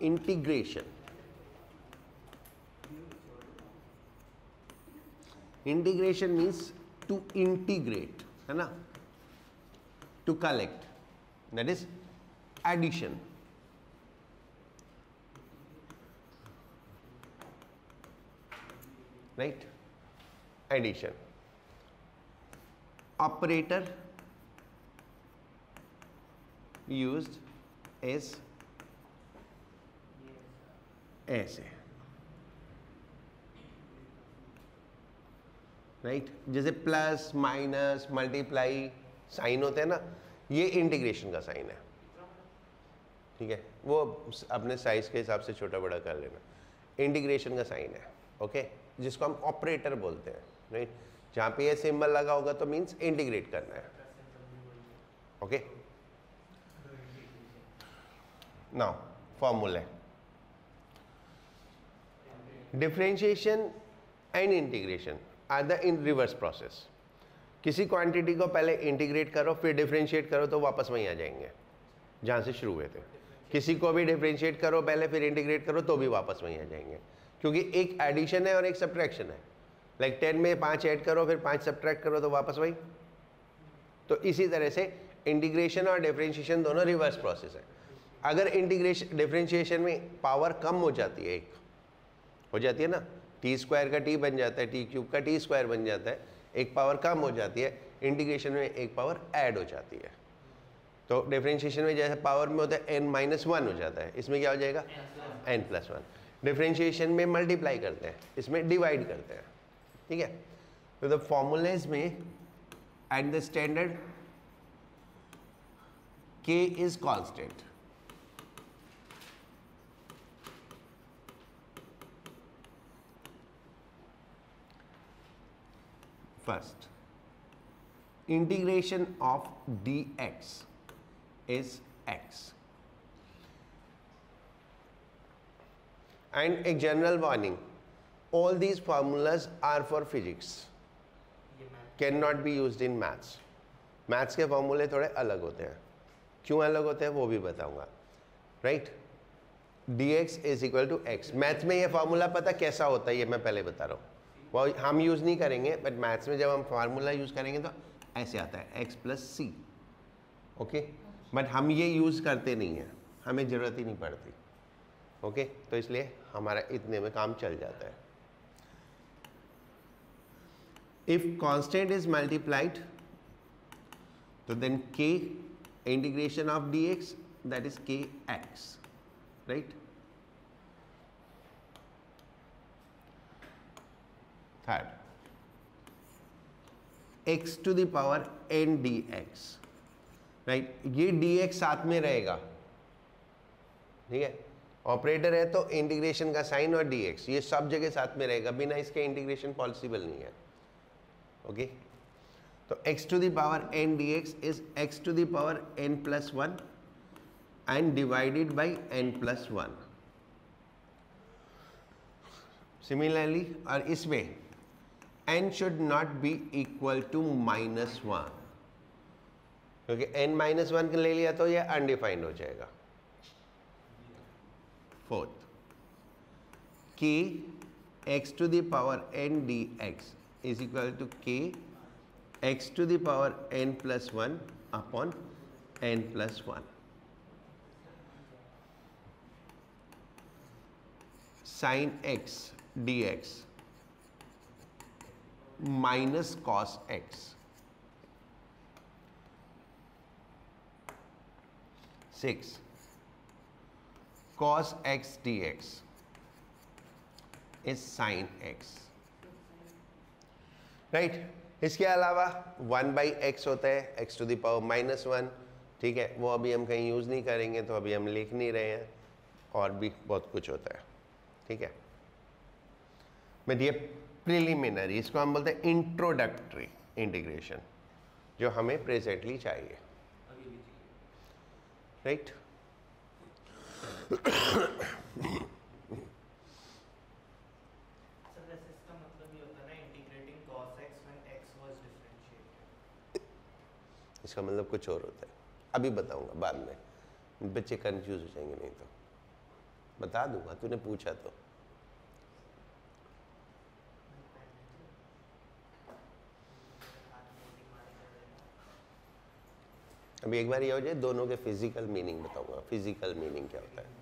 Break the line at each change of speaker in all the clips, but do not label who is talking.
Integration. Integration means to integrate, है ना, to collect, that is addition. Right, addition. Operator used is ऐसे, right, जैसे plus minus multiply sign होते हैं ना, ये इंटीग्रेशन का साइन है. ठीक है, वो अपने साइज के हिसाब से छोटा बड़ा कर लेना. इंटीग्रेशन का साइन है, ओके, जिसको हम ऑपरेटर बोलते हैं. राइट, जहाँ पे ये सिंबल लगा होगा तो मीन्स इंटीग्रेट करना है. Okay, now formula. Differentiation and integration are the in reverse process. किसी क्वांटिटी को पहले इंटीग्रेट करो फिर डिफरेंशिएट करो तो वापस वहीं आ जाएंगे जहाँ से शुरू हुए थे. किसी को भी डिफरेंशिएट करो पहले फिर इंटीग्रेट करो तो भी वापस वहीं आ जाएंगे, क्योंकि एक एडिशन है और एक सब्ट्रैक्शन है. लाइक 10 में 5 ऐड करो फिर 5 सब्ट्रैक्ट करो तो वापस वही. तो इसी तरह से इंटीग्रेशन और डिफरेंशिएशन दोनों रिवर्स प्रोसेस है. अगर इंटीग्रेशन डिफरेंशिएशन में पावर कम हो जाती है, एक हो जाती है ना, टी स्क्वायर का टी बन जाता है, टी क्यूब का टी स्क्वायर बन जाता है, एक पावर कम हो जाती है. इंटीग्रेशन में एक पावर ऐड हो जाती है. तो डिफरेंशिएशन में जैसे पावर में होता है n-1 हो जाता है, इसमें क्या हो जाएगा n+1. डिफरेंशिएशन में मल्टीप्लाई करते हैं, इसमें डिवाइड करते हैं. ठीक है, तो द फॉर्मूलेज में at the standard k is constant. First, integration of dx is x. And a general warning, all these formulas are for physics, cannot be used in maths. Maths के फॉर्मूले थोड़े अलग होते हैं. क्यों अलग होते हैं वो भी बताऊंगा. Right, dx is equal to x. Maths में ये फॉर्मूला पता कैसा होता है ये मैं पहले बता रहा हूँ, वो हम यूज़ नहीं करेंगे, बट मैथ्स में जब हम फार्मूला यूज़ करेंगे तो ऐसे आता है x+c. ओके, बट हम ये यूज़ करते नहीं हैं, हमें ज़रूरत ही नहीं पड़ती. ओके, तो इसलिए हमारा इतने में काम चल जाता है. इफ कांस्टेंट इज मल्टीप्लाइड तो then k integration of dx that is kx. Right, third, x to the power n dx. Right, ये dx साथ में रहेगा. ठीक है, ऑपरेटर है तो इंटीग्रेशन का साइन और dx ये सब जगह साथ में रहेगा, बिना इसके इंटीग्रेशन पॉसिबल नहीं है. ओके, तो x to the power n dx is x to the power n+1 and divided by n+1. Similarly, और इसमें n should not be equal to -1, क्योंकि n-1 ले लिया तो यह अनडिफाइंड हो जाएगा. Fourth, k x to the power n dx is equal to k x to the power n+1 upon n+1. Sine x dx minus cos x. 6 cos x dx is sin x. Right, इसके अलावा 1/x होता है x to the power -1. ठीक है, वो अभी हम कहीं यूज़ नहीं करेंगे तो अभी हम लिख नहीं रहे हैं, और भी बहुत कुछ होता है. ठीक है, बट ये प्रिलिमिनरी, इसको हम बोलते हैं इंट्रोडक्टरी इंटीग्रेशन, जो हमें प्रेजेंटली चाहिए. राइट, इसका मतलब कुछ और होता है, अभी बताऊंगा बाद में, बच्चे कंफ्यूज हो जाएंगे नहीं तो. बता दूंगा, तूने पूछा तो। अभी एक बार ये हो जाए, दोनों के फिजिकल मीनिंग बताऊंगा। फिजिकल मीनिंग क्या होता है?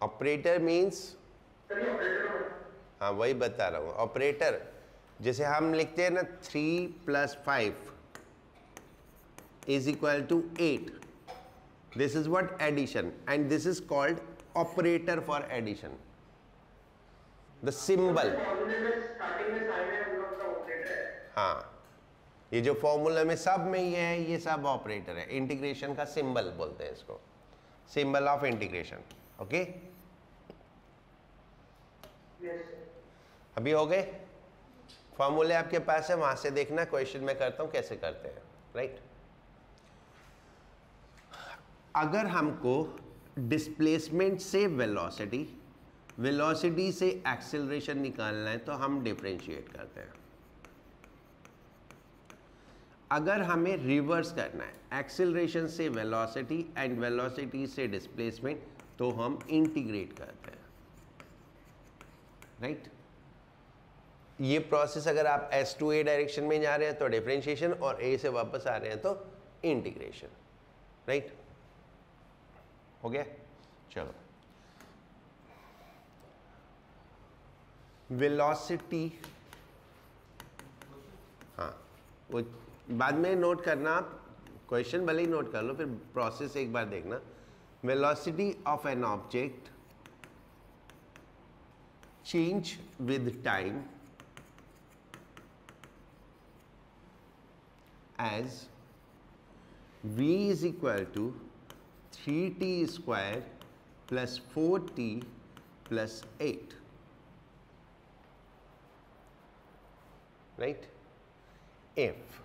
ऑपरेटर मीन्स, हाँ वही बता रहा हूँ। ऑपरेटर जैसे हम लिखते हैं ना 3 + 5 is equal to 8. This is what addition, and this is called operator for addition. The symbol, हाँ ये जो फॉर्मूला में सब में ये है, ये सब ऑपरेटर है। इंटीग्रेशन का सिंबल बोलते हैं इसको, सिंबल ऑफ इंटीग्रेशन। ओके, अभी हो गए फॉर्मूले आपके पास है, वहां से देखना। क्वेश्चन मैं करता हूं कैसे करते हैं, राइट। अगर हमको डिस्प्लेसमेंट से वेलोसिटी, वेलोसिटी से एक्सेलरेशन निकालना है तो हम डिफरेंशिएट करते हैं। अगर हमें रिवर्स करना है, एक्सेलरेशन से वेलोसिटी एंड वेलोसिटी से डिस्प्लेसमेंट, तो हम इंटीग्रेट करते हैं, राइट। ये प्रोसेस अगर आप S to A डायरेक्शन में जा रहे हैं तो डिफरेंशिएशन, और A से वापस आ रहे हैं तो इंटीग्रेशन, राइट। हो गया, चलो। वेलोसिटी, हाँ वो बाद में नोट करना, आप क्वेश्चन भले ही नोट कर लो, फिर प्रोसेस एक बार देखना। Velocity of an object change with time as v is equal to 3t square plus 4t plus 8, right? If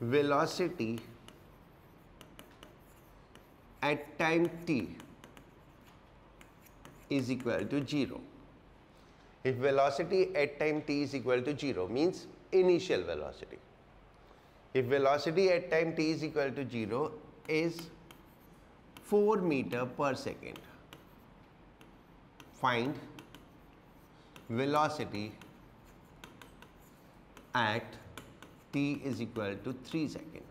velocity at time t is equal to 0, if velocity at time t is equal to 0 means initial velocity. If velocity at time t is equal to 0 is 4 meter per second, find velocity at t is equal to 3 second,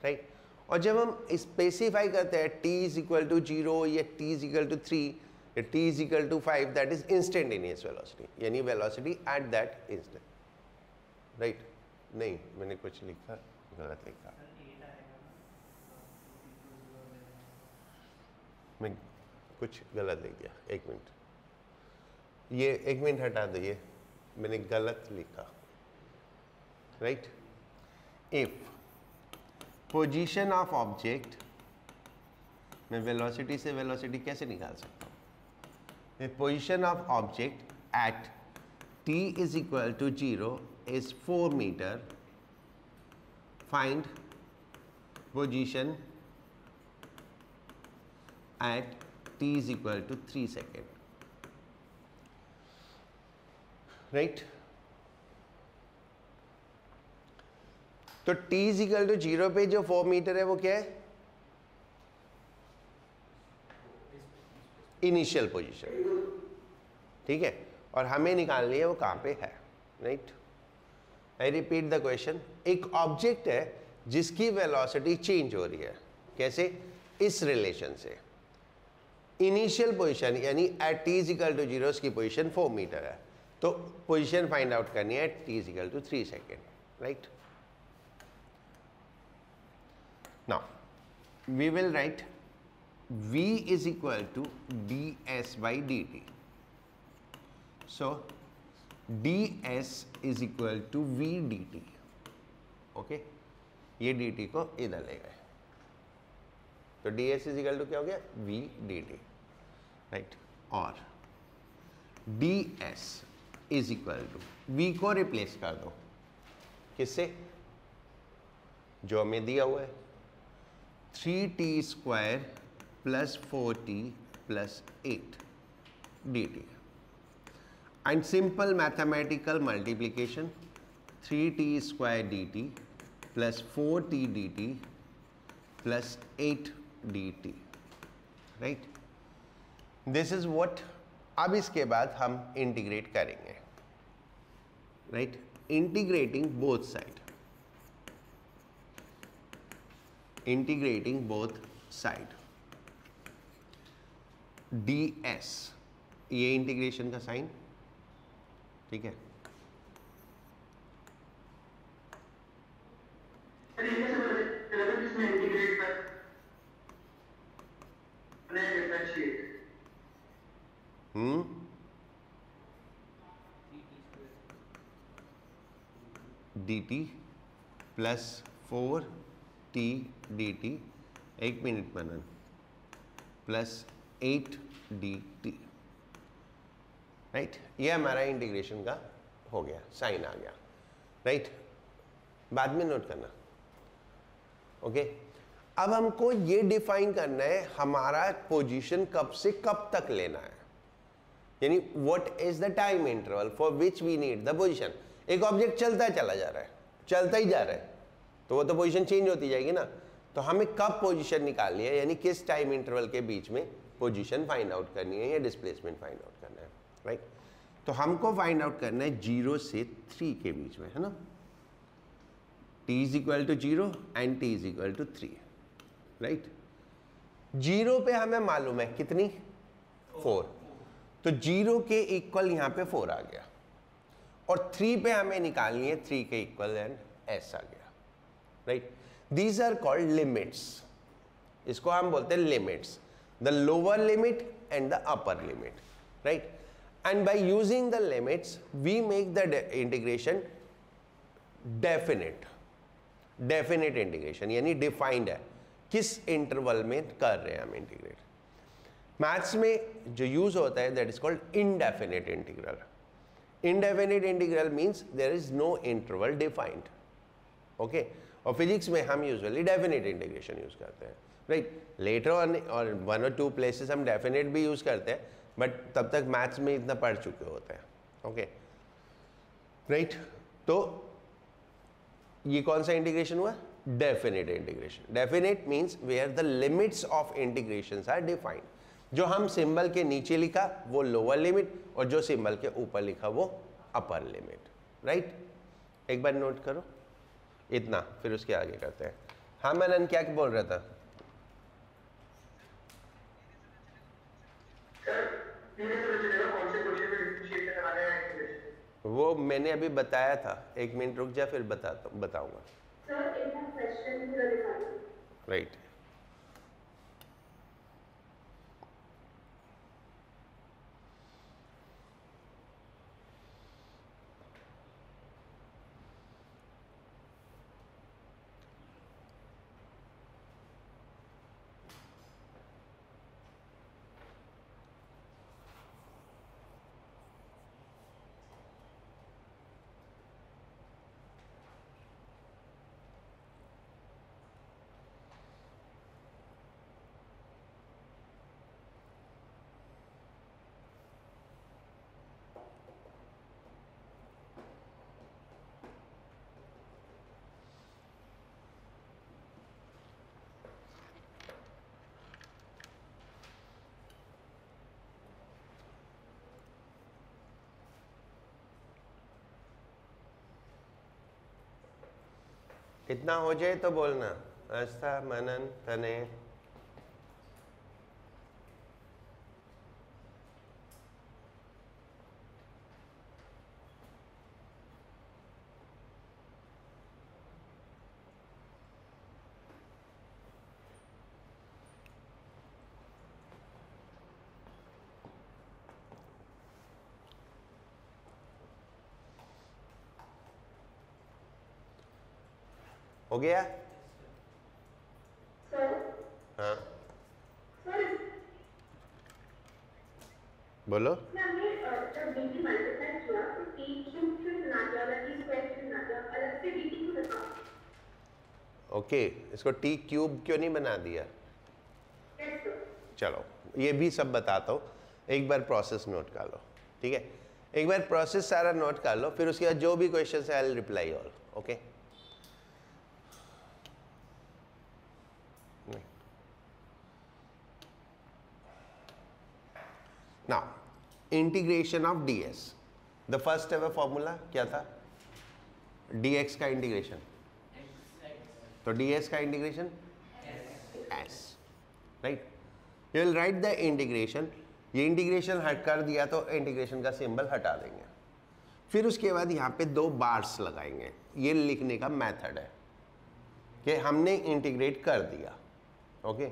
right? और जब हम specify करते हैं t is equal to 0 या t is equal to 3 या t is equal to 5, that is instantaneous velocity, यानी velocity at that instant, right नहीं, मैंने कुछ लिखा गलत लिखा, मैं कुछ गलत लिख दिया। एक मिनट, ये एक मिनट हटा दो, ये मैंने गलत लिखा, right. If position of object, मैं वेलोसिटी से वेलोसिटी कैसे निकाल सकता हूँ? Position of object at t is equal to 0 is 4 meter, find position at t is equal to 3 second, right? तो t is equal to 0 पे जो 4 मीटर है वो क्या है? इनिशियल पोजीशन, ठीक है। और हमें निकालनी है वो कहाँ पे है, right. I repeat the question. एक ऑब्जेक्ट है जिसकी वेलोसिटी चेंज हो रही है, कैसे? इस रिलेशन से, इनिशियल पोजीशन यानी at t is equal to 0 की पोजीशन 4 मीटर है, तो पोजीशन फाइंड आउट करनी है at t is equal to 3 second, right. Now we will write v is equal to ds by dt. So ds is equal to v dt. Okay, ये dt को इधर ले गए, तो ds is equal to क्या हो गया? v dt, right. और ds is equal to, v को रिप्लेस कर दो किससे, जो हमें दिया हुआ है 3t² plus 4t plus 8 dt and simple mathematical multiplication 3t² dt plus 4t dt plus 8 dt, right. This is what, अब इसके बाद हम इंटीग्रेट करेंगे, right, integrating both side, integrating both side ds, ये इंटीग्रेशन का साइन, ठीक है। dt plus 4t dt, एक मिनट मनन, प्लस 8 dt, राइट। ये हमारा इंटीग्रेशन का हो गया, साइन आ गया, राइट। बाद में नोट करना, ओके। अब हमको ये डिफाइन करना है हमारा पोजीशन कब से कब तक लेना है, यानी what is the time interval for which we need the position. एक ऑब्जेक्ट चलता चला जा रहा है, चलता ही जा रहा है, तो वो तो पोजीशन चेंज होती जाएगी ना, तो हमें कब पोजीशन निकालनी है, यानी किस टाइम इंटरवल के बीच में पोजीशन फाइंड आउट करनी है या डिस्प्लेसमेंट फाइंड आउट करना है, राइट। तो हमको फाइंड आउट करना है 0 से 3 के बीच में, है ना, t is equal to 0 and t is equal to 3, right. 0 पे हमें मालूम है कितनी, 4, तो 0 के इक्वल यहाँ पे 4 आ गया, और 3 पे हमें निकालनी है 3 के इक्वल एंड s आ गया, right. These are called limits, इसको हम बोलते हैं limits, the lower limit and the upper limit, right. And by using the limits we make the integration definite, definite integration यानी डिफाइंड है किस इंटरवल में कर रहे हैं हम इंटीग्रेट। मैथ्स में जो यूज होता है that is called indefinite integral. Indefinite integral means there is no interval defined, okay. और फिजिक्स में हम यूजुअली डेफिनेट इंटीग्रेशन यूज करते हैं, राइट। लेटर ऑन और 1 और 2 प्लेसेस हम डेफिनेट भी यूज करते हैं, बट तब तक मैथ्स में इतना पढ़ चुके होते हैं, ओके, राइट। तो ये कौन सा इंटीग्रेशन हुआ, definite integration. Definite means where the limits of integrations are defined, जो हम सिंबल के नीचे लिखा वो लोअर लिमिट और जो सिंबल के ऊपर लिखा वो अपर लिमिट, राइट। एक बार नोट करो इतना, फिर उसके आगे करते हैं। हाँ मनन क्या बोल रहा था, वो मैंने अभी बताया था, 1 मिनट रुक जा फिर बताऊंगा, राइट। इतना हो जाए तो बोलना, आस्था मनन तने। हो गया, हाँ बोलो।
हमने जब dt मल्टीप्लाई किया तो t क्यूब क्यों बना दिया या t स्क्वायर क्यों बना दिया, अलग से dt क्यों बताओ।
ओके, इसको टी क्यूब क्यों नहीं बना दिया?
Yes sir.
चलो ये भी सब बताता हूँ, एक बार प्रोसेस नोट कर लो, ठीक है? एक बार प्रोसेस सारा नोट कर लो, फिर उसके बाद जो भी क्वेश्चन है I will reply all. Okay, now integration of ds, the first ever formula क्या था? dx का इंटीग्रेशन, तो ds का integration s, right? You will write the integration, ये इंटीग्रेशन हट कर दिया तो इंटीग्रेशन का सिंबल हटा देंगे, फिर उसके बाद यहाँ पे 2 बार्स लगाएंगे। ये लिखने का मेथड है कि हमने इंटीग्रेट कर दिया, ओके?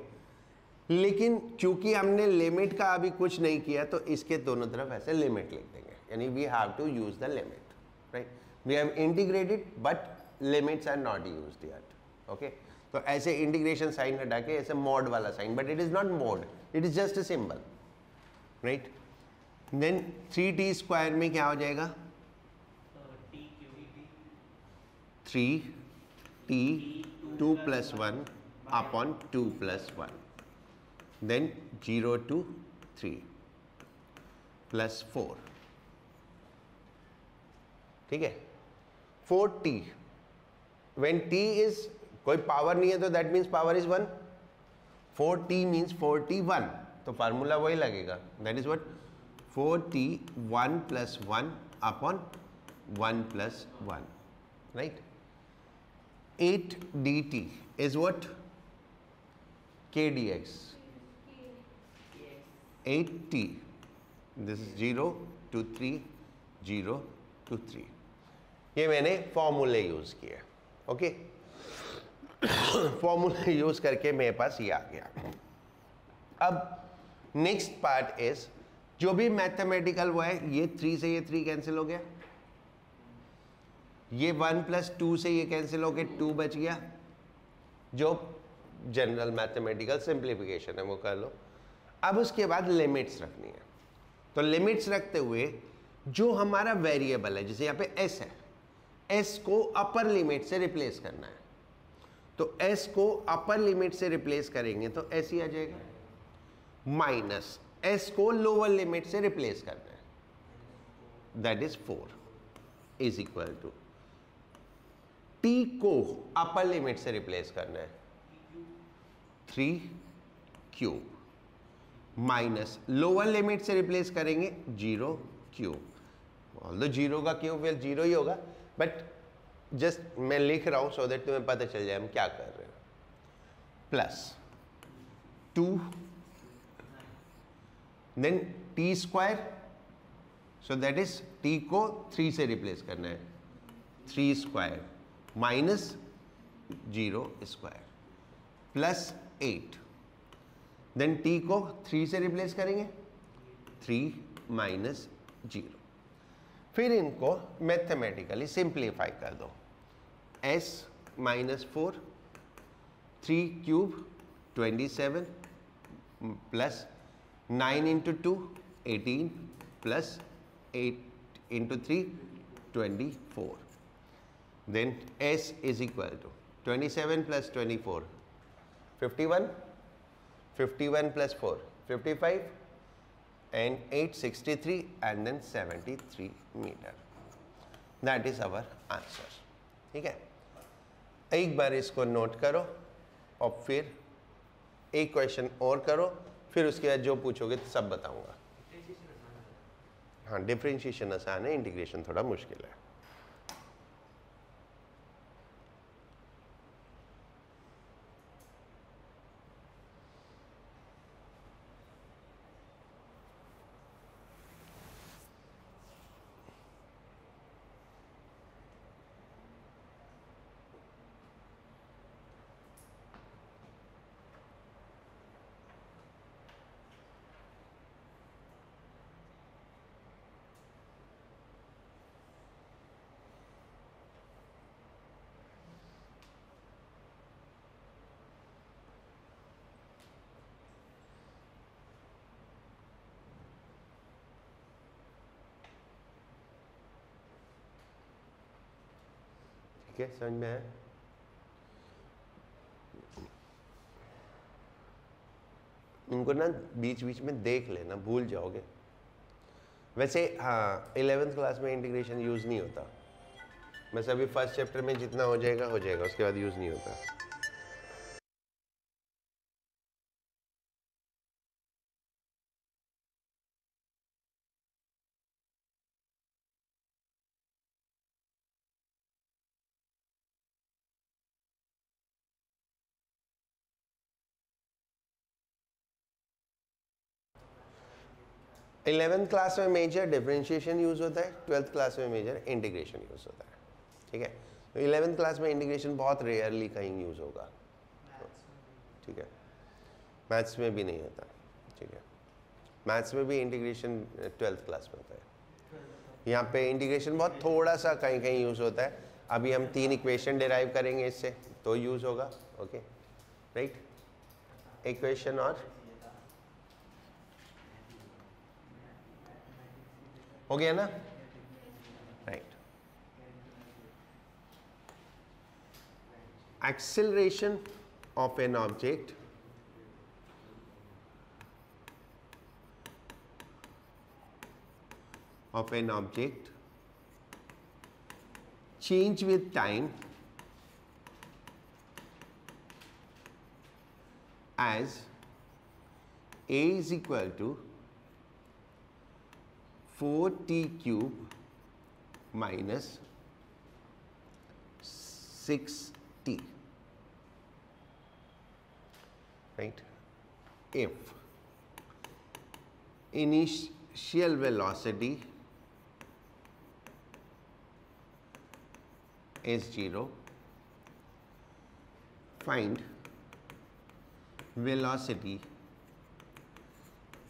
लेकिन क्योंकि हमने लिमिट का अभी कुछ नहीं किया तो इसके दोनों तरफ ऐसे लिमिट लिख देंगे, यानी we have to use the limit, right? We have integrated but limits are not used yet, okay? तो ऐसे इंटीग्रेशन साइन हटा के ऐसे मॉड वाला साइन, but it is not mod, it is just a symbol, right? Then 3t square में क्या हो जाएगा? 3t 2 + 1 upon 2 + 1, then 0 to 3 plus 4, ठीक है? 4t, when t is कोई पावर नहीं है तो that means power is 1, 4t means 41, तो फार्मूला वही लगेगा, that is what 4t 1 + 1 upon 1 + 1, right? 8 dt is what? k dx, 8t, this is 0 to 3, 0 to 3, ये मैंने फॉर्मूले यूज किए, ओके? फॉर्मूले यूज करके मेरे पास ये आ गया। अब नेक्स्ट पार्ट इज, जो भी मैथमेटिकल वो है, ये 3 से ये 3 कैंसिल हो गया, ये 1 + 2 से ये कैंसिल हो गया, 2 बच गया, जो जनरल मैथमेटिकल सिंप्लीफिकेशन है वो कर लो। अब उसके बाद लिमिट्स रखनी है, तो लिमिट्स रखते हुए जो हमारा वेरिएबल है, जैसे यहाँ पे s है, s को अपर लिमिट से रिप्लेस करना है, तो s को अपर लिमिट से रिप्लेस करेंगे तो s ही आ जाएगा, माइनस s को लोअर लिमिट से रिप्लेस करना है, that is 4 is equal to t को अपर लिमिट से रिप्लेस करना है 3 क्यूब, माइनस लोअर लिमिट से रिप्लेस करेंगे 0 क्यूब, ऑल्दो 0 का क्यूब फिर 0 ही होगा, बट जस्ट मैं लिख रहा हूं सो दैट तुम्हें पता चल जाए हम क्या कर रहे हैं, plus 2, then t square, so that is t को 3 से रिप्लेस करना है 3 square, minus 0 square, plus 8, then t को 3 से रिप्लेस करेंगे 3 माइनस 0, फिर इनको मैथमेटिकली सिंप्लीफाई कर दो, s minus 4, 3 cube 27 plus 9 into 2 18 plus 8 into 3 24, then s is equal to 27 plus 24 51, 51 plus 4 55 and 8 63 and then 73 meter, that is our answer, ठीक है? एक बार इसको नोट करो और फिर एक क्वेश्चन और करो, फिर उसके बाद जो पूछोगे तो सब बताऊंगा। हाँ, डिफरेंशिएशन आसान है, इंटीग्रेशन थोड़ा मुश्किल है। ठीक है, समझ में आया? इनको ना बीच बीच में देख लेना, भूल जाओगे। वैसे हाँ, 11th क्लास में इंटीग्रेशन यूज़ नहीं होता, बस अभी फर्स्ट चैप्टर में जितना हो जाएगा, उसके बाद यूज़ नहीं होता। इलेवेंथ क्लास में मेजर डिफरेंशिएशन यूज़ होता है, 12th क्लास में मेजर इंटीग्रेशन यूज़ होता है। ठीक है, तो 11th क्लास में इंटीग्रेशन बहुत रेयरली कहीं यूज़ होगा। ठीक है, मैथ्स में भी नहीं होता। ठीक है, मैथ्स में भी इंटीग्रेशन 12th क्लास में होता है। यहाँ पे इंटीग्रेशन बहुत थोड़ा सा कहीं कहीं यूज़ होता है। अभी हम 3 इक्वेशन डिराइव करेंगे इससे, तो यूज़ होगा। ओके, राइट, इक्वेशन और हो गया ना, right. Acceleration of an object change with time as a is equal to 4t cube minus 6t, right? If initial velocity is 0, find velocity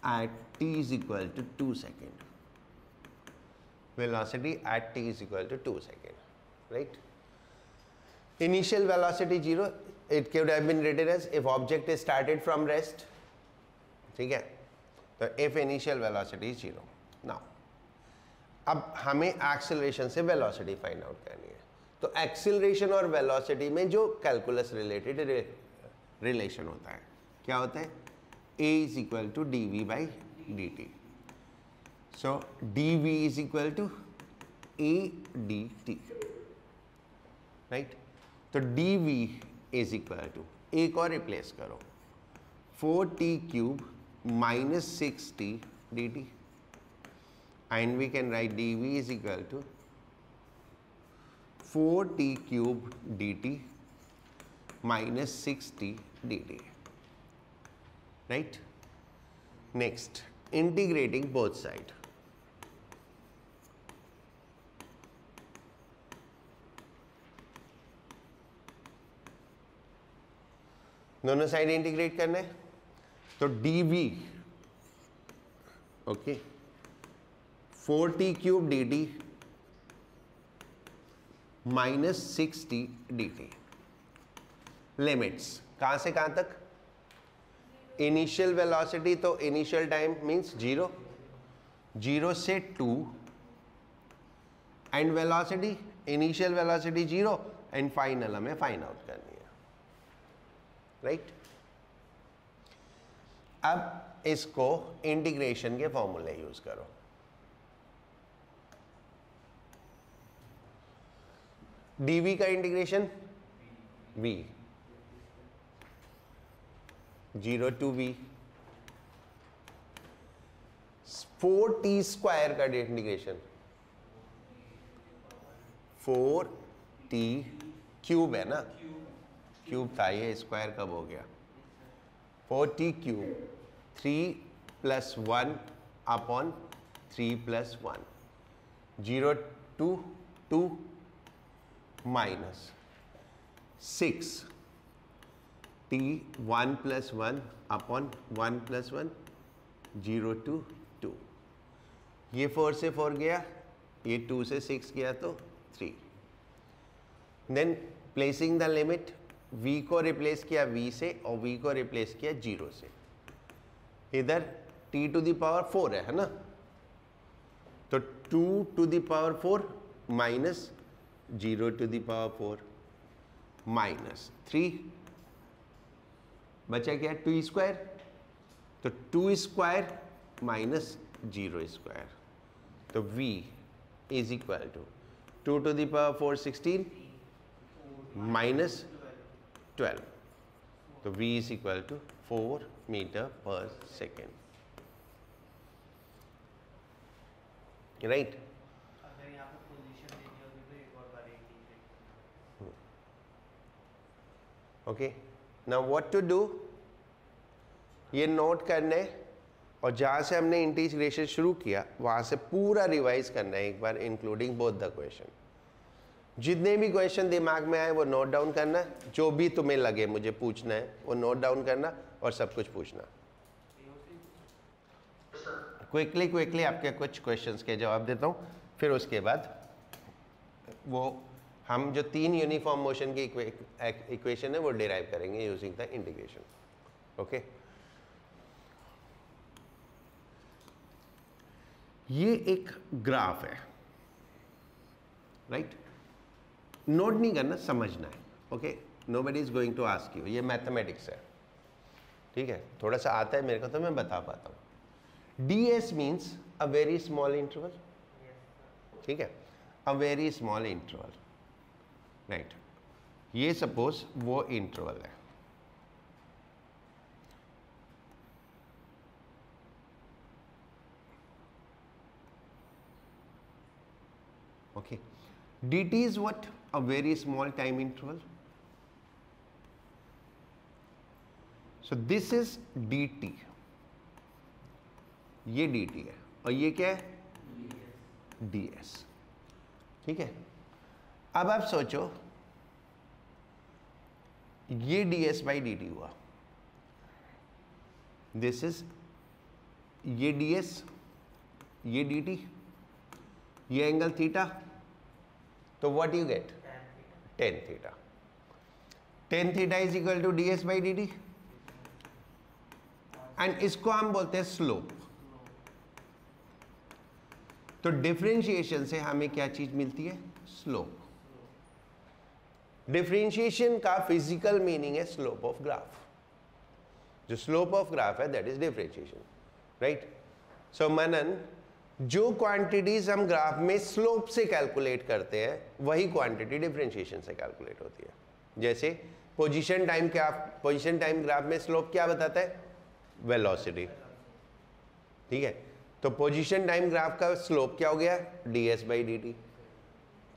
at t is equal to 2 seconds. Velocity at t is equal to 2 seconds, right? Initial velocity 0, it could have been written as if object is started from rest. ठीक है, तो if initial velocity is 0. Now, अब हमें acceleration से velocity find out करनी है। तो acceleration और वेलोसिटी में जो कैलकुलस रिलेटेड रिलेशन होता है, क्या होता है? a is equal to dv by dt. So dv is equal to a dt, right? तो dv is equal to, a को रिप्लेस करो, 4t cube minus 6t dt, and we can write dv is equal to 4t cube dt minus 6t dt, right? Next, integrating both sides. दोनों side integrate करना है, तो dv, okay, 4t cube dt minus 6t dt। Limits कहां से कहां तक? Initial velocity, तो initial time means 0, 0 से 2, and velocity, initial velocity 0 and final हमें फाइंड आउट करनी है, राइट? अब इसको इंटीग्रेशन के फॉर्मूले यूज करो। dv का integration v, 0 to v, 4t square का इंटीग्रेशन 4t क्यूब है ना, क्यूब था ये, स्क्वायर कब हो गया? 4t cube 3 + 1 upon 3 + 1, 0 to 2 minus 6 t 1 + 1 upon 1 + 1, 0 to 2, ये 4 से 4 गया, ये 2 से 6 गया तो 3। Then placing the limit, v को रिप्लेस किया v से और v को रिप्लेस किया 0 से। इधर t टू द पावर 4 है ना, तो 2 to the power 4 minus 0 to the power 4 minus 3, बचा क्या 2 स्क्वायर, तो 2 स्क्वायर माइनस 0 स्क्वायर, तो v is equal to 2 to the power 4 16 minus 12, तो v is equal to 4 metre पर second, right. Okay, now what to do, ये note करना है और जहाँ से हमने इंटीग्रेशन शुरू किया वहाँ से पूरा रिवाइज करना है एक बार, इंक्लूडिंग बोथ द क्वेश्चन। जितने भी क्वेश्चन दिमाग में आए वो नोट डाउन करना, जो भी तुम्हें लगे मुझे पूछना है वो नोट डाउन करना और सब कुछ पूछना। क्विकली आपके कुछ क्वेश्चंस के जवाब देता हूँ, फिर उसके बाद वो हम जो 3 यूनिफॉर्म मोशन की इक्वेशन है वो डिराइव करेंगे यूजिंग द इंटीग्रेशन। ओके, ये एक ग्राफ है, राइट, नोट नहीं करना, समझना है। Okay, nobody is going to ask you, ये मैथमेटिक्स है, ठीक है, थोड़ा सा आता है मेरे को तो मैं बता पाता हूँ। ds means a very small interval, ठीक है, a very small interval, right. ये सपोज वो इंटरवल है, okay, dt is what? A very small time interval. So this is dt, ये dt है और ये क्या है ds, ठीक है। अब आप सोचो ये ds बाई dt हुआ, दिस इज ये ds, ये dt, ये एंगल थीटा, तो what you get tan theta, tan theta is equal to ds by dt, and इसको हम बोलते हैं स्लोप। तो डिफरेंशिएशन से हमें क्या चीज मिलती है, स्लोप। डिफरेंशिएशन का फिजिकल मीनिंग है स्लोप ऑफ ग्राफ, जो स्लोप ऑफ ग्राफ है दैट इज डिफरेंशिएशन, राइट। सो मनन, जो क्वांटिटीज हम ग्राफ में स्लोप से कैलकुलेट करते हैं वही क्वांटिटी डिफरेंशिएशन से कैलकुलेट होती है। जैसे पोजीशन टाइम ग्राफ में स्लोप क्या बताता है, वेलोसिटी, ठीक है, तो पोजीशन टाइम ग्राफ का स्लोप क्या हो गया, ds बाई dt,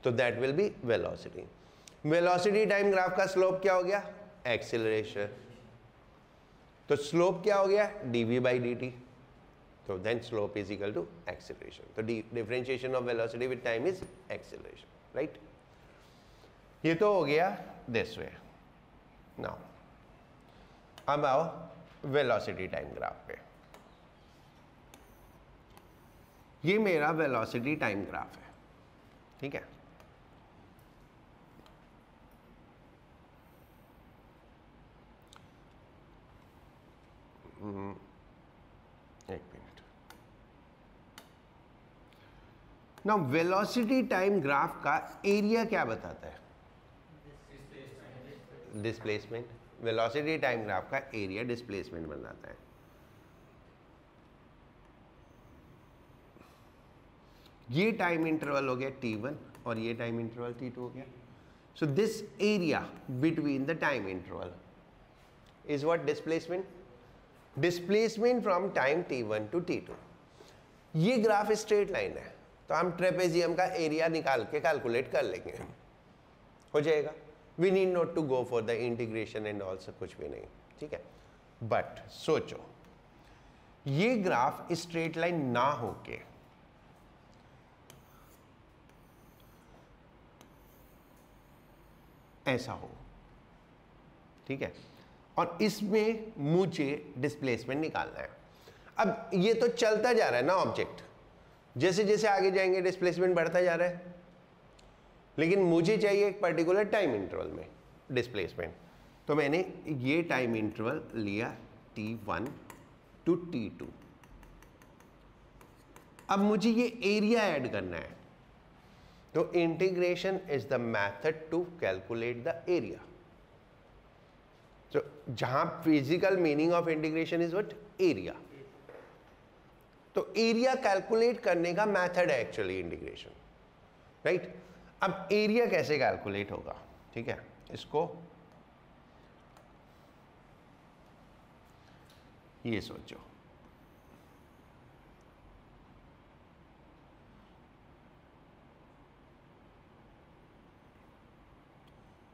तो that will be velocity. Velocity time graph का स्लोप क्या हो गया, एक्सीलरेशन, तो स्लोप क्या हो गया, dv by dt, so then slope is equal to acceleration. So differentiation of velocity with time is acceleration, right? ये तो हो गया this way. Now अब आओ velocity time graph पे। ये मेरा velocity time graph है, ठीक है। एक minute. Now velocity time graph का एरिया क्या बताता है, डिस्प्लेसमेंट। वेलोसिटी टाइम ग्राफ का एरिया डिस्प्लेसमेंट बनाता है। ये टाइम इंटरवल हो गया t1 और ये टाइम इंटरवल t2 हो गया। So this area between the time interval is what, displacement. Displacement from time t1 to t2। ये ग्राफ स्ट्रेट लाइन है तो हम ट्रेपेजियम का एरिया निकाल के कैलकुलेट कर लेंगे, हो जाएगा। We need not to go for the integration and all, सब कुछ भी नहीं, ठीक है। बट सोचो ये ग्राफ स्ट्रेट लाइन ना होके ऐसा हो, ठीक है, और इसमें मुझे डिस्प्लेसमेंट निकालना है। अब ये तो चलता जा रहा है ना ऑब्जेक्ट, जैसे जैसे आगे जाएंगे डिस्प्लेसमेंट बढ़ता जा रहा है, लेकिन मुझे चाहिए एक पर्टिकुलर टाइम इंटरवल में डिस्प्लेसमेंट। तो मैंने ये टाइम इंटरवल लिया t1 टू t2। अब मुझे ये एरिया ऐड करना है, तो integration is the method to calculate the area. तो जहां physical meaning of integration is what? Area. तो एरिया कैलकुलेट करने का मेथड है एक्चुअली इंटीग्रेशन, राइट. अब एरिया कैसे कैलकुलेट होगा? ठीक है, इसको ये सोचो,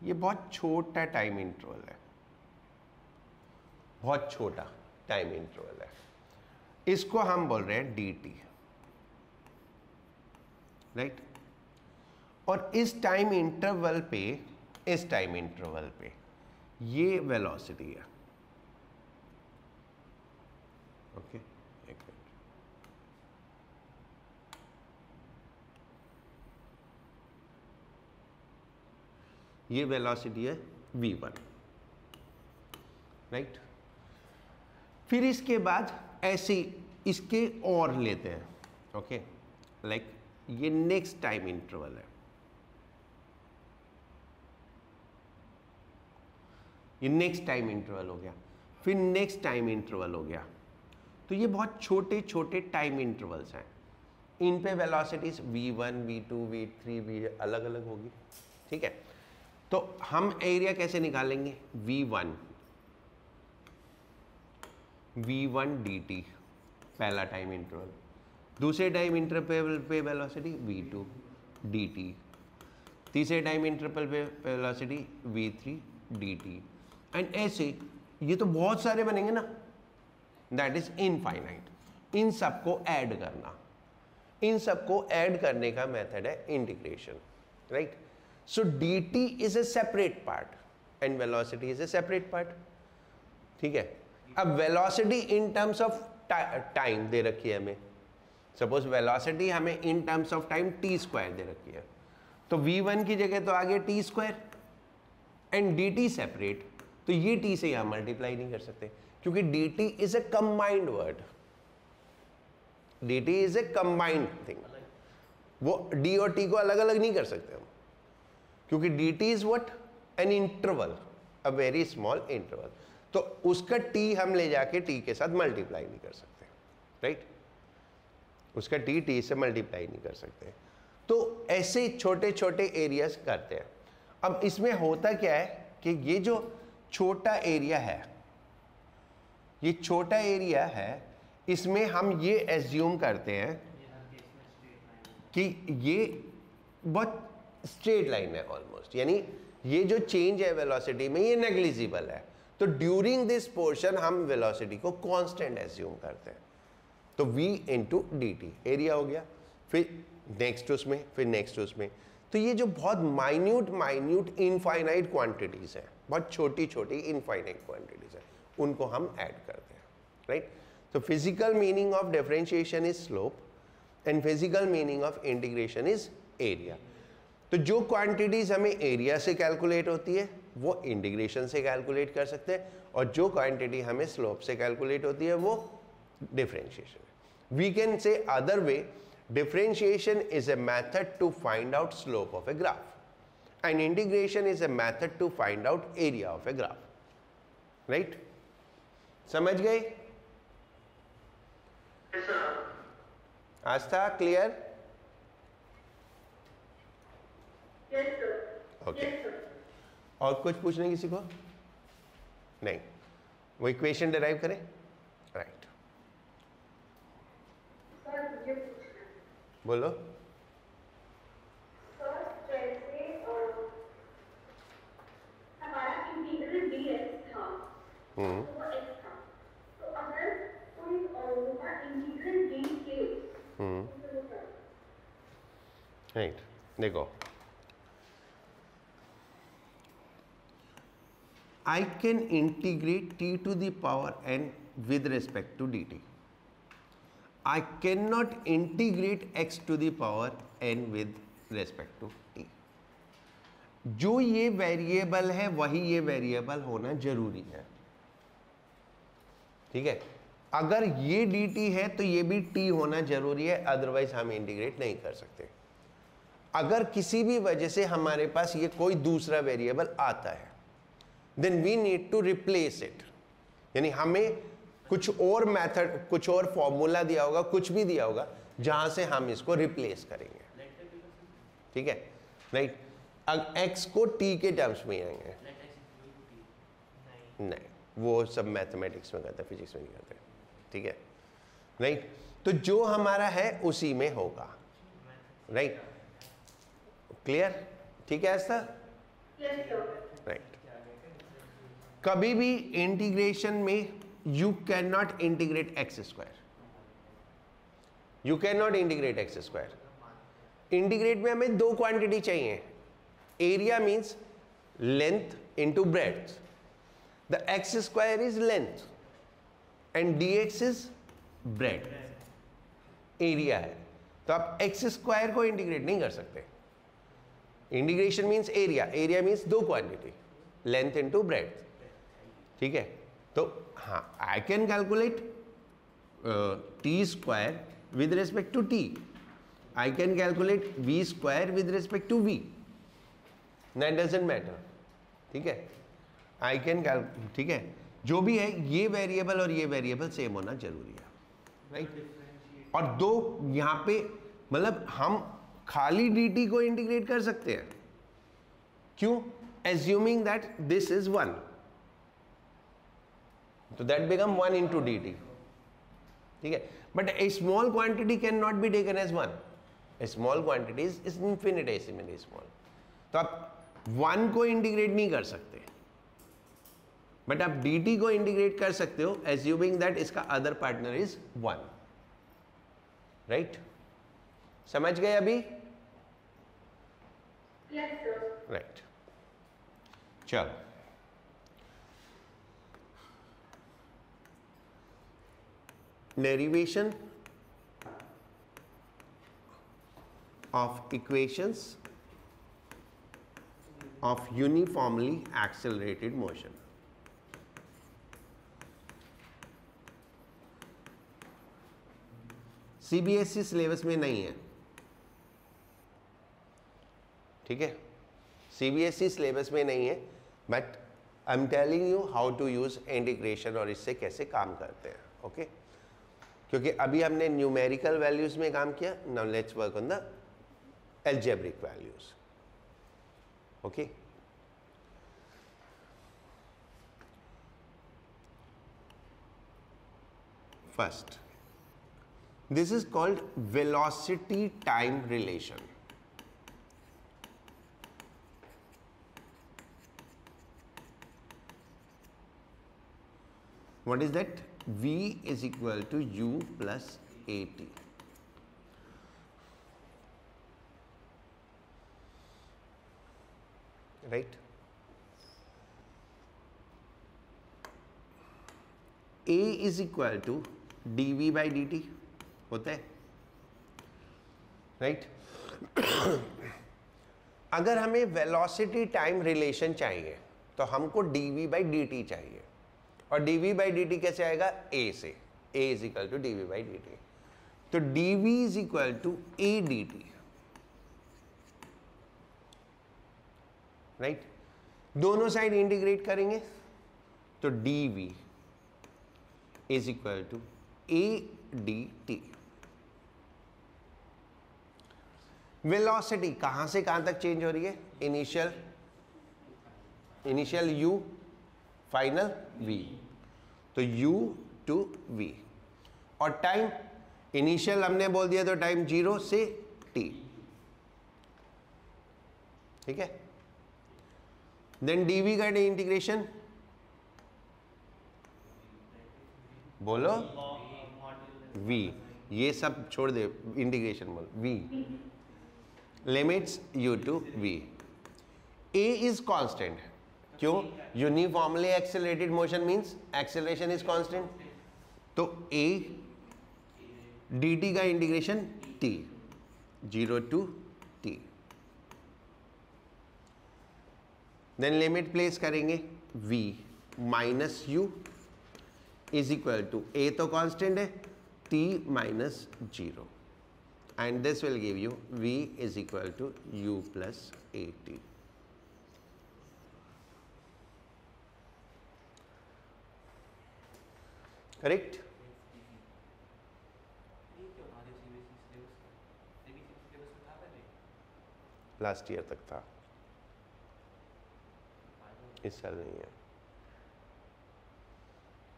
ये बहुत छोटा टाइम इंटरवल है, बहुत छोटा टाइम इंटरवल है. इसको हम बोल रहे हैं dt, राइट. और इस टाइम इंटरवल पे, इस टाइम इंटरवल पे ये वेलोसिटी है. ओके, एक मिनट. ये वेलोसिटी है v1, राइट. फिर इसके बाद ऐसे इसके और लेते हैं. ओके, लाइक ये नेक्स्ट टाइम इंटरवल है, ये नेक्स्ट टाइम इंटरवल हो गया, फिर नेक्स्ट टाइम इंटरवल हो गया. तो ये बहुत छोटे छोटे टाइम इंटरवल्स हैं. इन पे velocities v1, v2, v3, v अलग अलग होगी. ठीक है, तो हम एरिया कैसे निकालेंगे? v1 dt पहला टाइम इंटरवल, दूसरे टाइम इंटरवल पे वेलोसिटी v2 dt, तीसरे टाइम इंटरवल पे वेलोसिटी v3 dt. एंड ऐसे ये तो बहुत सारे बनेंगे ना, दैट इज इनफाइनाइट. इन सबको ऐड करना, इन सबको ऐड करने का मेथड है integration, right. So dt is a separate part and velocity is a separate part. ठीक है, अब velocity in terms of time दे रखी है हमें. सपोज वेलोसिटी हमें in terms of time t² दे रखी है, तो v1 की जगह तो आ गया t² एंड dt सेपरेट. तो ये t से यहां मल्टीप्लाई नहीं कर सकते क्योंकि dt is A combined word. dt is A combined thing. वो d और t को अलग अलग नहीं कर सकते हम, क्योंकि dt is what? An interval, a very small interval. तो उसका t हम ले जाके t के साथ मल्टीप्लाई नहीं कर सकते, राइट. उसका t से मल्टीप्लाई नहीं कर सकते. तो ऐसे छोटे छोटे एरियाज करते हैं. अब इसमें होता क्या है कि ये जो छोटा एरिया है, ये छोटा एरिया है, इसमें हम ये एज्यूम करते हैं कि ये बहुत स्ट्रेट लाइन है ऑलमोस्ट, यानी ये जो चेंज है वेलोसिटी में ये नेग्लिजिबल है. तो ड्यूरिंग दिस पोर्शन हम वेलोसिटी को कांस्टेंट एज्यूम करते हैं. तो v इंटू dt एरिया हो गया, फिर नेक्स्ट उसमें, फिर नेक्स्ट उसमें. तो ये जो बहुत माइन्यूट इनफाइनाइट क्वांटिटीज हैं, बहुत छोटी छोटी इनफाइनाइट क्वांटिटीज हैं, उनको हम ऐड करते हैं, राइट. तो physical meaning of differentiation is slope and physical meaning of integration is area. तो जो क्वांटिटीज हमें एरिया से कैलकुलेट होती है वो इंटीग्रेशन से कैलकुलेट कर सकते हैं, और जो क्वांटिटी हमें स्लोप से कैलकुलेट होती है वो डिफरेंशिएशन है. We can say other way, differentiation is a method to find out slope of a graph and integration is a method to find out area of a graph, right. समझ गए?
Yes sir.
आज था clear?
Yes sir.
Okay.
Yes sir.
और कुछ पूछने किसी को? नहीं, वो इक्वेशन डिराइव करें, राइट.
सर मुझे पूछना है.
बोलो.
सर जैसे हमारा इंटीग्रल dx था, तो वो x था. तो अगर कोई होगा इंटीग्रल dk, तो वो क्या?
राइट, देखो, I can integrate t to the power n with respect to dt. I cannot integrate x to the power n with respect to t. जो ये वेरिएबल है वही ये वेरिएबल होना जरूरी है, ठीक है. अगर ये dt है तो ये भी t होना जरूरी है, अदरवाइज हम इंटीग्रेट नहीं कर सकते. अगर किसी भी वजह से हमारे पास ये कोई दूसरा वेरिएबल आता है, then we need to replace it, यानी हमें कुछ और मेथड, कुछ और फॉर्मूला दिया होगा, कुछ भी दिया होगा जहां से हम इसको रिप्लेस करेंगे, ठीक है, राइट। अब x को t के टर्म्स में आएंगे, नहीं, वो सब मैथमेटिक्स में करते हैं, फिजिक्स में नहीं करते, ठीक है, राइट। तो जो हमारा है उसी में होगा, राइट, क्लियर, ठीक है ऐसा, राइट। कभी भी इंटीग्रेशन में you can not integrate x square, you can not integrate x square. Integrate में हमें दो क्वांटिटी चाहिए, area means length into breadth, the x square is length and dx is bread, area है, तो आप एक्स स्क्वायर को integrate नहीं कर सकते। Integration means area, area means दो क्वांटिटी, लेंथ इंटू ब्रेड्थ, ठीक है। तो हाँ, I can calculate T square with respect to T, I can calculate V square with respect to V, that doesn't matter, ठीक है, आई कैन ठीक है, जो भी है ये वेरिएबल और ये वेरिएबल सेम होना जरूरी है, राइट। और दो यहाँ पे मतलब हम खाली dt को इंटीग्रेट कर सकते हैं, क्यों, एज्यूमिंग दैट दिस इज 1, तो दैट बिकम 1 इंटू dt, ठीक है। But a small quantity can not be taken as 1, a small quantity is infinitesimally small, तो आप 1 को इंटीग्रेट नहीं कर सकते, बट आप dt को इंटीग्रेट कर सकते हो एज्यूमिंग दैट इसका अदर पार्टनर इज 1, राइट, समझ गए अभी, राइट। चलो derivation of equations of uniformly accelerated motion. CBSE syllabus में नहीं है, ठीक है, सीबीएसई सिलेबस में नहीं है, but I am telling you how to use integration और इससे कैसे काम करते हैं, ओके। क्योंकि अभी हमने न्यूमेरिकल वैल्यूज में काम किया, now let's work on the algebraic values, okay. First, this is called velocity time relation. What is that? V is equal to u plus at. Right? A is equal to dv by dt होता है, right. अगर हमें velocity time relation चाहिए तो हमको dv by dt चाहिए, और dv by dt कैसे आएगा, a से, a is equal to dv by dt, तो dv is equal to a dt, right. दोनों साइड इंटीग्रेट करेंगे तो dv is equal to a dt। Velocity कहां से कहां तक चेंज हो रही है, इनिशियल u, फाइनल v, तो u टू v, और टाइम इनिशियल हमने बोल दिया तो टाइम 0 से t, ठीक है। देन dv का इंटीग्रेशन बोलो, v, ये सब छोड़ दे, इंटीग्रेशन बोल, v limits u to v, a is constant, क्यों, uniformly accelerated motion means acceleration is constant, तो a dt का integration t, 0 to t, then limit place करेंगे, v minus u is equal to, a तो constant है, t minus 0, and this will give you V is equal to U plus AT. Correct? Last year तक था, इस साल नहीं है,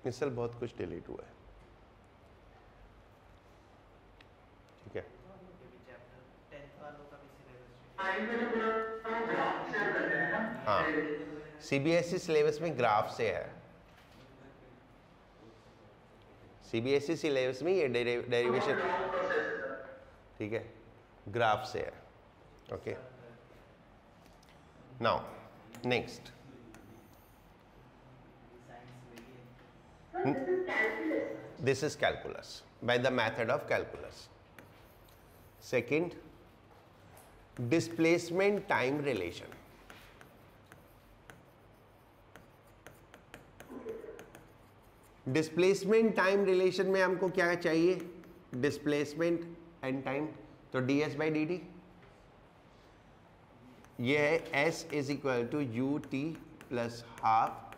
इस साल बहुत कुछ डिलीट हुआ है। ठीक है, हाँ सीबीएसई सिलेबस में ग्राफ से है, सीबीएसई सिलेबस में ये डेरिवेशन, ठीक है, ग्राफ से है। Okay, now next, this is calculus by the method of calculus. Second, displacement time relation. Displacement time relation में हमको क्या चाहिए, डिस्प्लेसमेंट एंड टाइम, तो ds बाई डी टी, ये है s is equal to U T plus half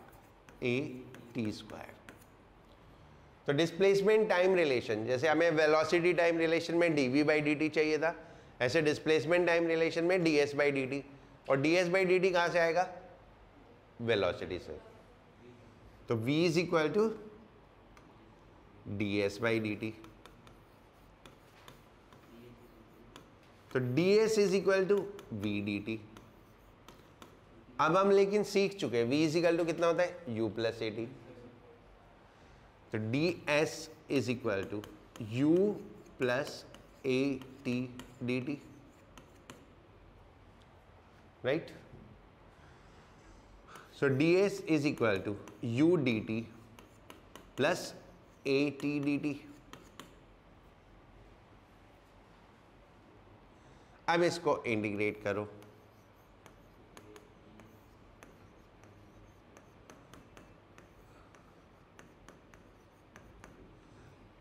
A T square. तो displacement time relation, जैसे हमें वेलोसिटी टाइम रिलेशन में dv बाई डी टी चाहिए था, ऐसे डिस्प्लेसमेंट टाइम रिलेशन में ds बाई डी टी, और ds बाई डी टी कहाँ से आएगा, वेलोसिटी से, तो v is equal to ds by D T, तो ds is equal to v D T. अब हम लेकिन सीख चुके, v इज इक्वल टू कितना होता है, u प्लस ए टी, तो ds is equal to u plus A T D T, right. So ds is equal to u D T plus A T D T. अब इसको integrate करो,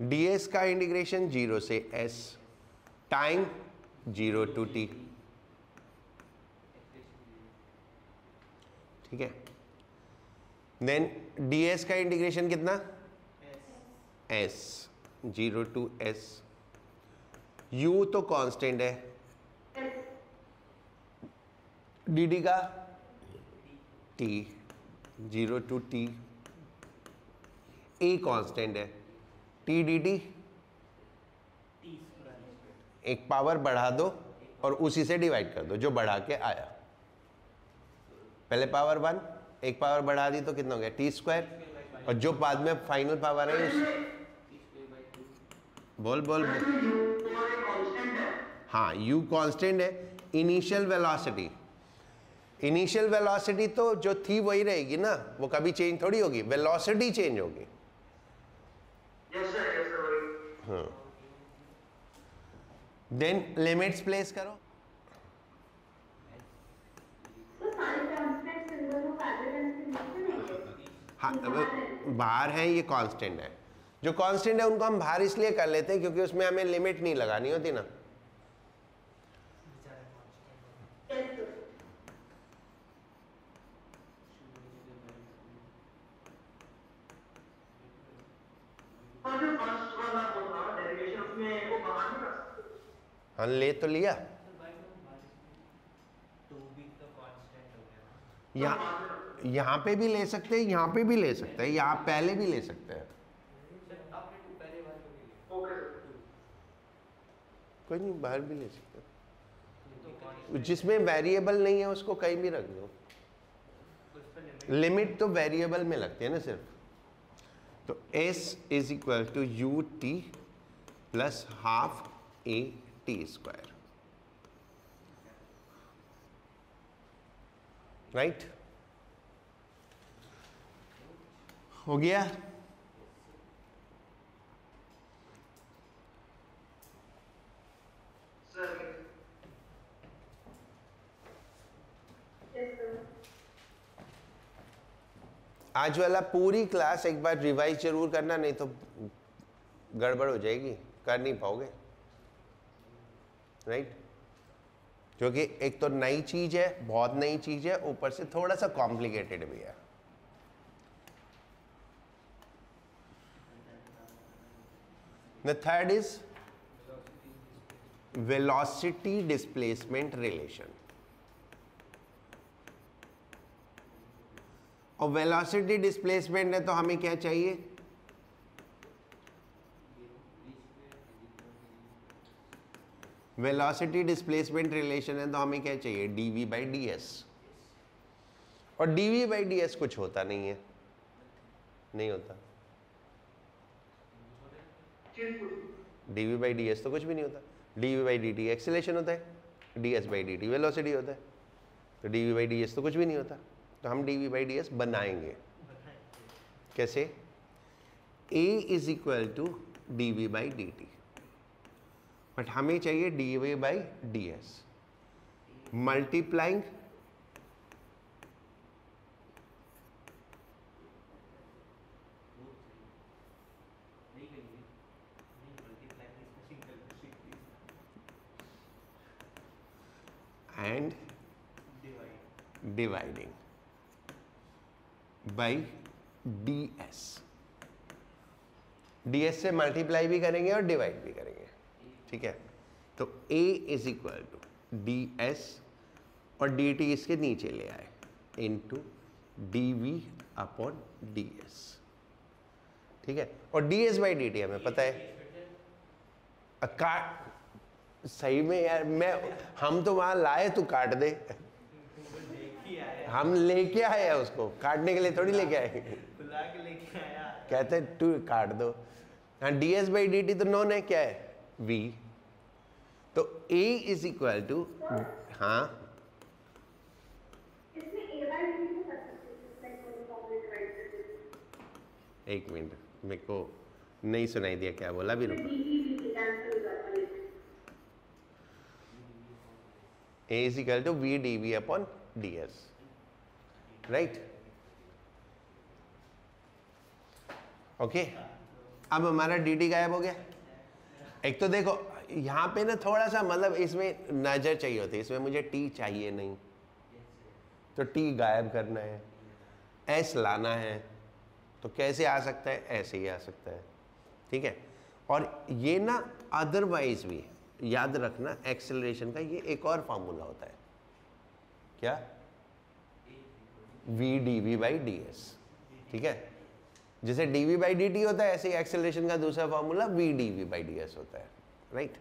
ds का integration 0 से s, time 0 to t, ठीक है। Then ds का integration कितना, s 0 to s, u तो कांस्टेंट है, dd का t 0 to t, a constant है, t dt एक पावर बढ़ा दो और उसी से डिवाइड कर दो जो बढ़ा के आया, पहले पावर 1, एक पावर बढ़ा दी तो कितना हो गया t स्क्वायर, और जो बाद में फाइनल पावर है उस बोल बोल, हाँ u कांस्टेंट है। इनिशियल वेलोसिटी, इनिशियल वेलोसिटी तो जो थी वही रहेगी ना, वो कभी चेंज थोड़ी होगी, वेलोसिटी चेंज होगी। हाँ, देन लिमिट्स प्लेस करो, हाँ बाहर है, ये कांस्टेंट है, जो कांस्टेंट है उनको हम बाहर इसलिए कर लेते हैं क्योंकि उसमें हमें लिमिट नहीं लगानी होती ना। हाँ ले तो लिया, यहाँ पे भी ले सकते हैं, यहाँ पे भी ले सकते हैं, यहाँ पहले भी ले सकते हैं, कोई नहीं बाहर भी ले सकते हैं, जिसमें वेरिएबल नहीं है उसको कहीं भी रख दो, लिमिट तो वेरिएबल में लगती है ना सिर्फ। तो s is equal to U T plus half A T square, right, हो गया। आज वाला पूरी क्लास एक बार रिवाइज जरूर करना, नहीं तो गड़बड़ हो जाएगी, कर नहीं पाओगे। राइट, क्योंकि एक तो नई चीज है, बहुत नई चीज है, ऊपर से थोड़ा सा कॉम्प्लिकेटेड भी है. The third is velocity displacement relation. और वेलोसिटी डिस्प्लेसमेंट है तो हमें क्या चाहिए? वेलोसिटी डिस्प्लेसमेंट रिलेशन है तो हमें क्या चाहिए? dv by ds. और dv बाई ds कुछ होता नहीं है, नहीं होता. dv बाई ds तो कुछ भी नहीं होता. dv बाई dt एक्सेलेरेशन होता है, ds बाई dt वेलोसिटी होता है. तो dv बाई ds तो कुछ भी नहीं होता. तो हम dv बाई ds बनाएंगे. कैसे? a is equal to dv by dt, but हमें चाहिए dv by ds multiplying and dividing by ds. ds से मल्टीप्लाई भी करेंगे और डिवाइड भी करेंगे. ठीक है, तो a is equal to ds और dt इसके नीचे ले आए इंटू dv अपॉन ds. ठीक है, और ds बाई dt हमें पता है. काट सही में यार, मैं हम तो वहां लाए, तू काट दे. हम लेके आए उसको, काटने के लिए थोड़ी लेके आए. कहते तू काट दो. हाँ, ds बाई dt तो नोन है, क्या है? v. तो a इज इक्वल टू, हाँ एक मिनट, मेरे को नहीं सुनाई दिया क्या बोला भी. रुको. a is equal to v dv upon ds. Right, okay. अब हमारा dt गायब हो गया. एक तो देखो यहाँ पे ना थोड़ा सा मतलब इसमें नजर चाहिए होती है, इसमें मुझे t चाहिए नहीं, तो t गायब करना है, s लाना है. तो कैसे आ सकता है? ऐसे ही आ सकता है. ठीक है, और ये ना अदरवाइज भी याद रखना, एक्सेलरेशन का ये एक और फार्मूला होता है. क्या? v dv by ds. ठीक है, जैसे dv बाई dt होता है, ऐसे ही एक्सेलरेशन का दूसरा formula v dv by ds होता है. राइट,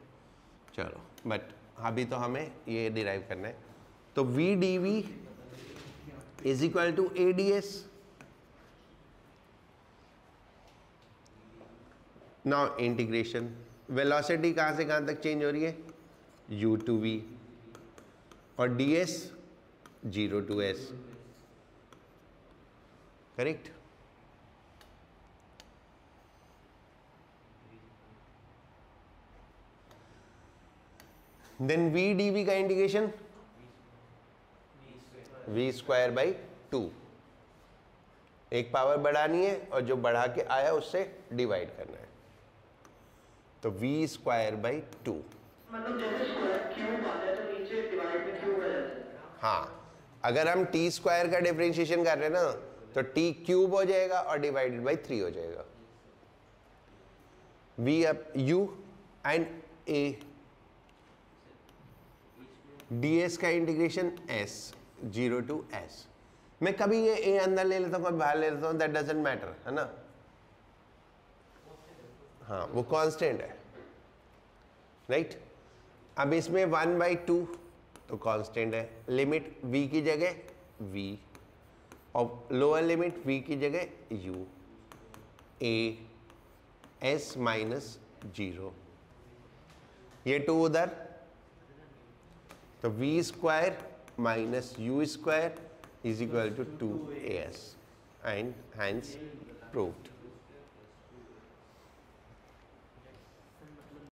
चलो, बट अभी तो हमें ये डिराइव करना है. तो v dv is equal to a ds. Now integration. Velocity कहाँ से कहाँ तक चेंज हो रही है? u टू v और ds 0 to s. Correct. Then v dv का इंटीग्रेशन v स्क्वायर बाई 2. एक पावर बढ़ानी है और जो बढ़ा के आया उससे डिवाइड करना है. तो v स्क्वायर बाई 2. हाँ, अगर हम t स्क्वायर का डिफरेंशिएशन कर रहे हैं ना, तो t क्यूब हो जाएगा और डिवाइडेड बाई 3 हो जाएगा. v up u and a. ds का इंटीग्रेशन s 0 टू s. मैं कभी ये a अंदर ले लेता हूँ, कभी बाहर ले लेता हूँ, दैट डजंट मैटर, है ना. हाँ, वो कांस्टेंट है. राइट, अब इसमें 1/2 तो कांस्टेंट है. लिमिट v की जगह v और लोअर लिमिट v की जगह u. a s minus 0. ये 2 उधर, तो v square minus u square is equal to 2as and hence proved.